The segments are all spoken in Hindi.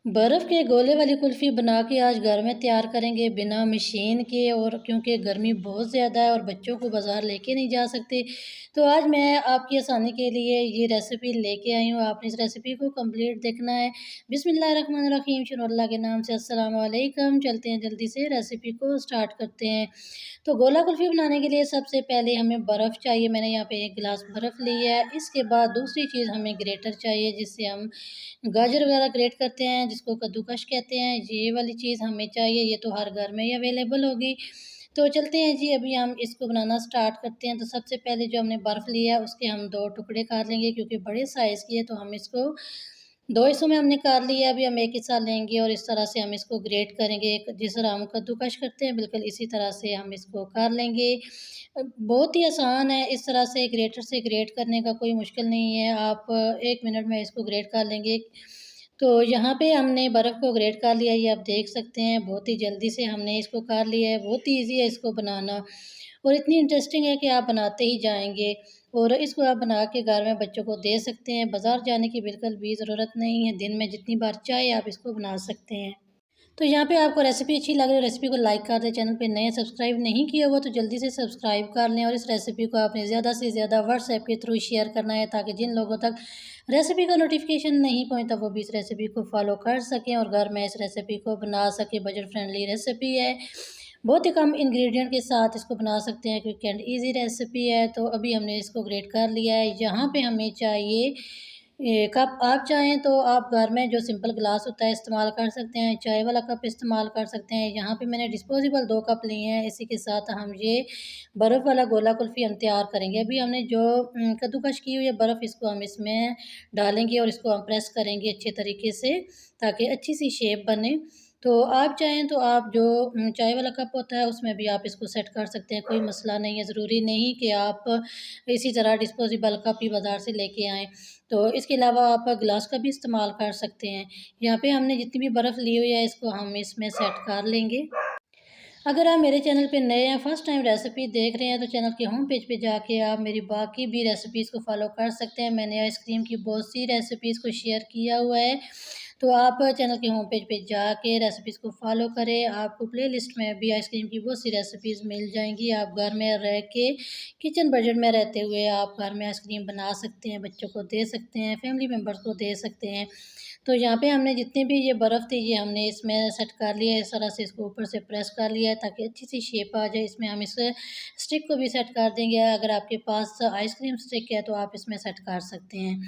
बर्फ़ के गोले वाली कुल्फ़ी बना के आज घर में तैयार करेंगे बिना मशीन के। और क्योंकि गर्मी बहुत ज़्यादा है और बच्चों को बाज़ार लेके नहीं जा सकते, तो आज मैं आपकी आसानी के लिए ये रेसिपी लेके आई हूँ। आपने इस रेसिपी को कंप्लीट देखना है। बिस्मिल्लाहिर्रहमानिर्रहीम, शुरू अल्लाह के नाम से, अस्सलाम वालेकुम। चलते हैं जल्दी से रेसिपी को स्टार्ट करते हैं। तो गोला कुल्फ़ी बनाने के लिए सबसे पहले हमें बर्फ़ चाहिए। मैंने यहाँ पे 1 गिलास बर्फ़ ली है। इसके बाद दूसरी चीज़ हमें ग्रेटर चाहिए, जिससे हम गाजर वगैरह ग्रेट करते हैं, जिसको कद्दूकश कहते हैं। ये वाली चीज़ हमें चाहिए, ये तो हर घर में ही अवेलेबल होगी। तो चलते हैं जी, अभी हम इसको बनाना स्टार्ट करते हैं। तो सबसे पहले जो हमने बर्फ़ लिया है उसके हम 2 टुकड़े कर लेंगे, क्योंकि बड़े साइज़ की है तो हम इसको 2 हिस्सों में हमने कर लिया है। अभी हम एक हिस्सा लेंगे और इस तरह से हम इसको ग्रेट करेंगे। एक जिस तरह हम कद्दूकश करते हैं, बिल्कुल इसी तरह से हम इसको कर लेंगे। बहुत ही आसान है, इस तरह से ग्रेटर से ग्रेट करने का कोई मुश्किल नहीं है। आप 1 मिनट में इसको ग्रेट कर लेंगे। तो यहाँ पे हमने बर्फ़ को ग्रेट कर लिया, ये आप देख सकते हैं। बहुत ही जल्दी से हमने इसको कर लिया है। बहुत ही ईज़ी है इसको बनाना और इतनी इंटरेस्टिंग है कि आप बनाते ही जाएँगे। और इसको आप बना के घर में बच्चों को दे सकते हैं। बाज़ार जाने की बिल्कुल भी ज़रूरत नहीं है। दिन में जितनी बार चाहे आप इसको बना सकते हैं। तो यहाँ पे आपको रेसिपी अच्छी लग रही है, रेसिपी को लाइक कर दें। चैनल पे नए सब्सक्राइब नहीं किया हुआ तो जल्दी से सब्सक्राइब कर लें। और इस रेसिपी को आपने ज़्यादा से ज़्यादा व्हाट्सएप के थ्रू शेयर करना है, ताकि जिन लोगों तक रेसिपी का नोटिफिकेशन नहीं पहुँचता वो भी इस रेसिपी को फॉलो कर सकें और घर में इस रेसिपी को बना सकें। बजट फ्रेंडली रेसिपी है, बहुत ही कम इंग्रेडिएंट के साथ इसको बना सकते हैं। क्विक एंड ईजी रेसिपी है। तो अभी हमने इसको ग्रेट कर लिया है। यहाँ पे हमें चाहिए कप। आप चाहें तो आप घर में जो सिंपल ग्लास होता है इस्तेमाल कर सकते हैं, चाय वाला कप इस्तेमाल कर सकते हैं। यहाँ पे मैंने डिस्पोजेबल 2 कप लिए हैं। इसी के साथ हम ये बर्फ़ वाला गोला कुल्फ़ी हम तैयार करेंगे। अभी हमने जो कद्दूकश की हुई है बर्फ़, इसको हम इसमें डालेंगे और इसको हम प्रेस करेंगे अच्छे तरीके से, ताकि अच्छी सी शेप बने। तो आप चाहें तो आप जो चाय वाला कप होता है उसमें भी आप इसको सेट कर सकते हैं, कोई मसला नहीं है। ज़रूरी नहीं कि आप इसी तरह डिस्पोजेबल कप ही बाज़ार से लेके आएँ। तो इसके अलावा आप ग्लास का भी इस्तेमाल कर सकते हैं। यहाँ पे हमने जितनी भी बर्फ़ ली हुई है इसको हम इसमें सेट कर लेंगे। अगर आप मेरे चैनल पे नए हैं, फर्स्ट टाइम रेसिपी देख रहे हैं, तो चैनल के होम पेज पे जाके आप मेरी बाकी भी रेसिपीज़ को फ़ॉलो कर सकते हैं। मैंने आइसक्रीम की बहुत सी रेसिपीज़ को शेयर किया हुआ है। तो आप चैनल के होम पेज पे जाके रेसिपीज़ को फ़ॉलो करें। आपको प्लेलिस्ट में भी आइसक्रीम की बहुत सी रेसिपीज़ मिल जाएँगी। आप घर में रह के किचन बजट में रहते हुए आप घर में आइसक्रीम बना सकते हैं, बच्चों को दे सकते हैं, फैमिली मेम्बर्स को दे सकते हैं। तो यहाँ पे हमने जितनी भी ये बर्फ़ थी ये हमने इसमें सेट कर लिया है। इस तरह से इसको ऊपर से प्रेस कर लिया है, ताकि अच्छी सी शेप आ जाए। इसमें हम इस स्टिक को भी सेट कर देंगे। अगर आपके पास आइसक्रीम स्टिक है तो आप इसमें सेट कर सकते हैं।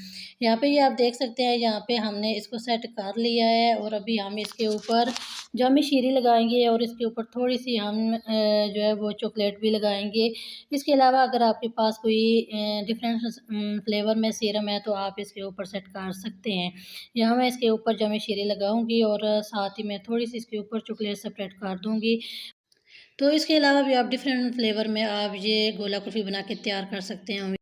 यहाँ पे ये आप देख सकते हैं, यहाँ पे हमने इसको सेट कर लिया है। और अभी हम इसके ऊपर जामी शीरी लगाएंगे और इसके ऊपर थोड़ी सी हम जो है वो चॉकलेट भी लगाएंगे। इसके अलावा अगर आपके पास कोई डिफरेंट फ्लेवर में सीरम है तो आप इसके ऊपर सेट कर सकते हैं। यहाँ मैं इसके ऊपर जामे शीरे लगाऊंगी और साथ ही मैं थोड़ी सी इसके ऊपर चॉकलेट सेपरेट कर दूंगी। तो इसके अलावा भी आप डिफरेंट फ्लेवर में आप ये गोला कुल्फ़ी बना के तैयार कर सकते हैं।